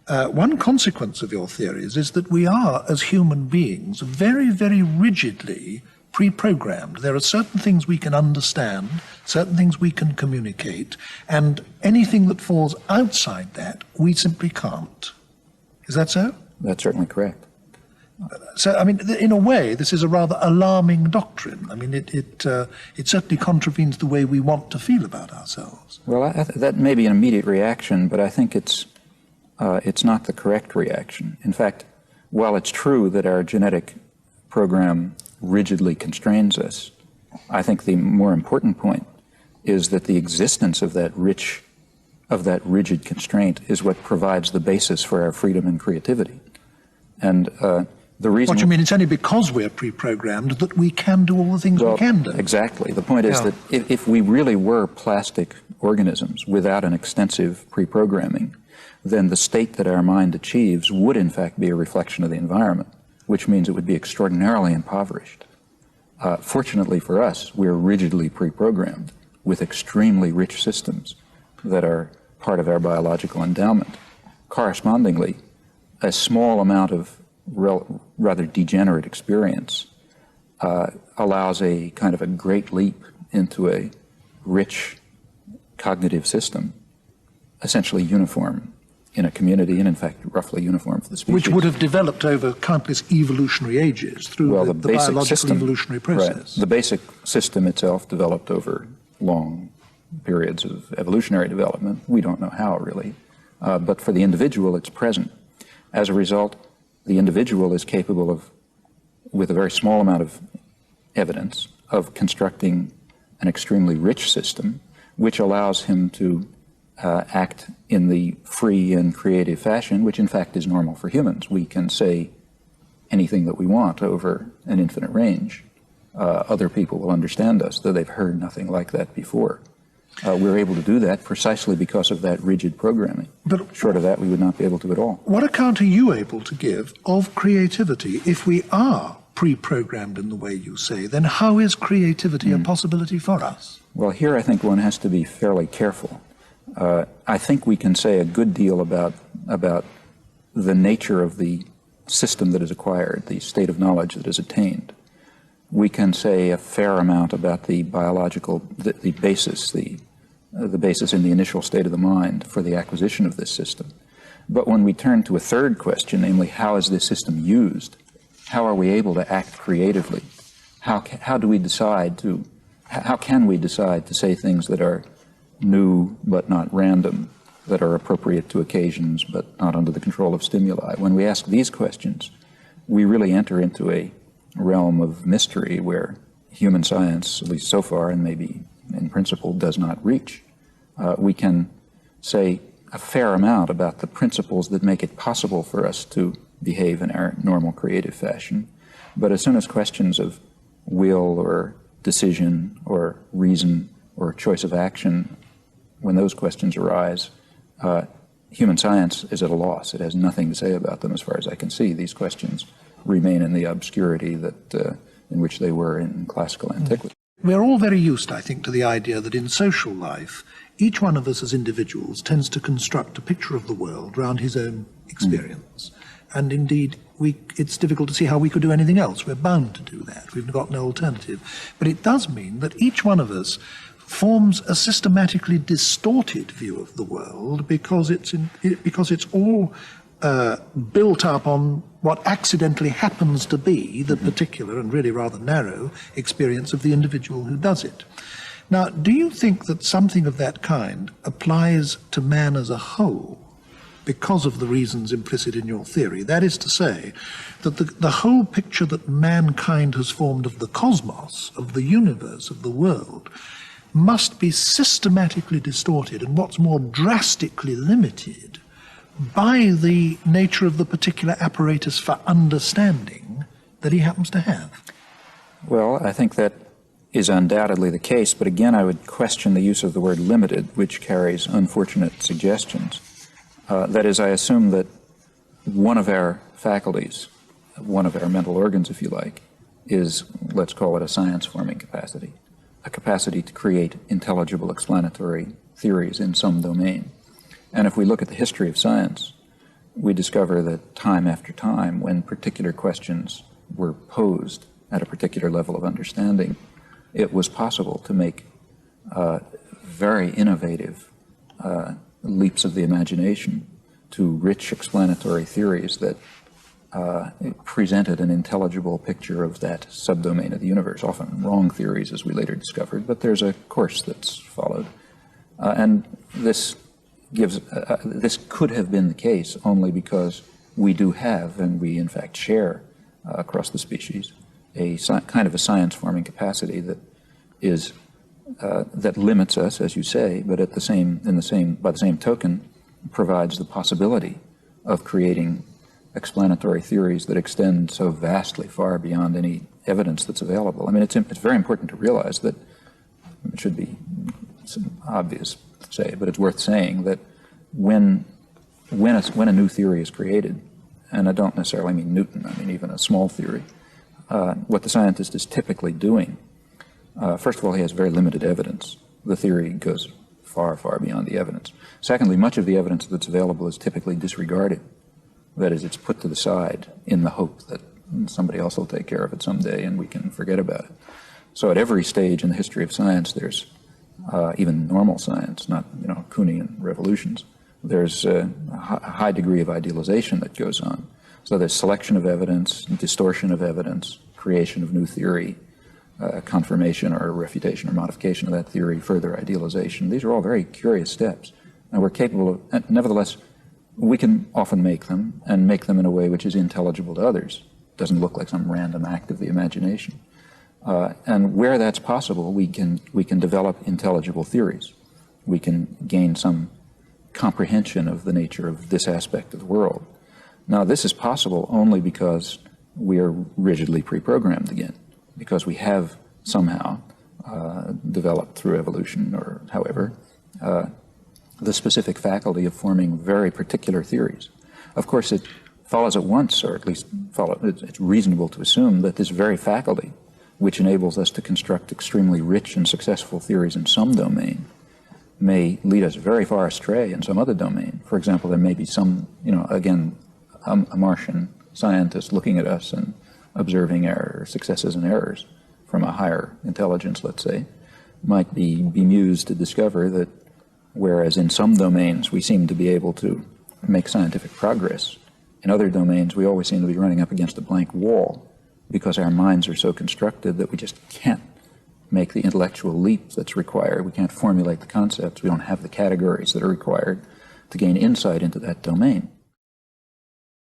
one consequence of your theories is that we are, as human beings, very, very rigidly pre-programmed. There are certain things we can understand, certain things we can communicate, and anything that falls outside that, we simply can't. Is that so? That's certainly correct. So, I mean, in a way, this is a rather alarming doctrine. I mean, it certainly contravenes the way we want to feel about ourselves. Well, that may be an immediate reaction, but I think it's not the correct reaction. In fact, while it's true that our genetic program rigidly constrains us, I think the more important point is that the existence of that rigid constraint is what provides the basis for our freedom and creativity. And the reason... What you mean, it's only because we're pre-programmed that we can do all the things we can do? Exactly. The point is that if we really were plastic organisms without an extensive pre-programming, then the state that our mind achieves would in fact be a reflection of the environment, which means it would be extraordinarily impoverished. Fortunately for us, we're rigidly pre-programmed with extremely rich systems that are part of our biological endowment. Correspondingly, a small amount of rather degenerate experience allows a kind of a great leap into a rich cognitive system, essentially uniform in a community, and in fact roughly uniform for the species. Which would have developed over countless evolutionary ages through the biological system, evolutionary process. Right. The basic system itself developed over long periods of evolutionary development. We don't know how, really. But for the individual, it's present. As a result, the individual is capable of, with a very small amount of evidence, of constructing an extremely rich system, which allows him to act in the free and creative fashion, which in fact is normal for humans. We can say anything that we want over an infinite range. Other people will understand us, though they've heard nothing like that before. We're able to do that precisely because of that rigid programming. But short of that, we would not be able to at all. What account are you able to give of creativity? If we are pre-programmed in the way you say, then how is creativity a possibility for us? Well, here I think one has to be fairly careful. I think we can say a good deal about the nature of the system that is acquired, the state of knowledge that is attained. We can say a fair amount about the biological, the basis in the initial state of the mind for the acquisition of this system. But when we turn to a third question, namely, how is this system used? How are we able to act creatively? How can we decide to say things that are new but not random, that are appropriate to occasions but not under the control of stimuli? When we ask these questions, we really enter into a realm of mystery where human science, at least so far, and maybe in principle, does not reach. We can say a fair amount about the principles that make it possible for us to behave in our normal creative fashion, but as soon as questions of will or decision or reason or choice of action, when those questions arise, human science is at a loss. It has nothing to say about them as far as I can see. These questions remain in the obscurity that in which they were in classical antiquity. We're all very used, I think, to the idea that in social life, each one of us as individuals tends to construct a picture of the world around his own experience. And indeed, it's difficult to see how we could do anything else. We're bound to do that. We've got no alternative. But it does mean that each one of us forms a systematically distorted view of the world because it's all built up on what accidentally happens to be the particular and really rather narrow experience of the individual who does it. Now, do you think that something of that kind applies to man as a whole because of the reasons implicit in your theory? That is to say, that the whole picture that mankind has formed of the cosmos, of the universe, of the world, must be systematically distorted and what's more, drastically limited by the nature of the particular apparatus for understanding that he happens to have. Well, I think that is undoubtedly the case, but again I would question the use of the word limited, which carries unfortunate suggestions. That is, I assume that one of our faculties, one of our mental organs, if you like, is, let's call it a science-forming capacity, a capacity to create intelligible explanatory theories in some domain. And if we look at the history of science, we discover that time after time, when particular questions were posed at a particular level of understanding, it was possible to make very innovative leaps of the imagination to rich explanatory theories that presented an intelligible picture of that subdomain of the universe, often wrong theories, as we later discovered, but there's a course that's followed. And this could have been the case only because we do have, and we in fact share across the species, a kind of a science-forming capacity that is that limits us, as you say, but by the same token, provides the possibility of creating explanatory theories that extend so vastly far beyond any evidence that's available. I mean, it's very important to realize that it should be obvious to say, but it's worth saying that when a new theory is created, and I don't necessarily mean Newton, I mean even a small theory, what the scientist is typically doing, first of all, he has very limited evidence. The theory goes far, far beyond the evidence. Secondly, much of the evidence that's available is typically disregarded. That is, it's put to the side in the hope that somebody else will take care of it someday and we can forget about it. So at every stage in the history of science, there's even normal science, not Kuhnian revolutions, there's a high degree of idealization that goes on. So there's selection of evidence, distortion of evidence, creation of new theory, confirmation or refutation or modification of that theory, further idealization. These are all very curious steps. And we're capable of, nevertheless, we can often make them, and make them in a way which is intelligible to others. It doesn't look like some random act of the imagination. And where that's possible, we can develop intelligible theories. We can gain some comprehension of the nature of this aspect of the world. Now, this is possible only because we are rigidly pre-programmed again, because we have somehow developed through evolution or however the specific faculty of forming very particular theories. Of course, it follows at once, or at least it's reasonable to assume that this very faculty, which enables us to construct extremely rich and successful theories in some domain, may lead us very far astray in some other domain. For example, there may be some, again, a Martian scientist looking at us and observing our successes and errors from a higher intelligence, let's say, might be bemused to discover that whereas in some domains we seem to be able to make scientific progress, in other domains we always seem to be running up against a blank wall because our minds are so constructed that we just can't make the intellectual leap that's required. We can't formulate the concepts. We don't have the categories that are required to gain insight into that domain.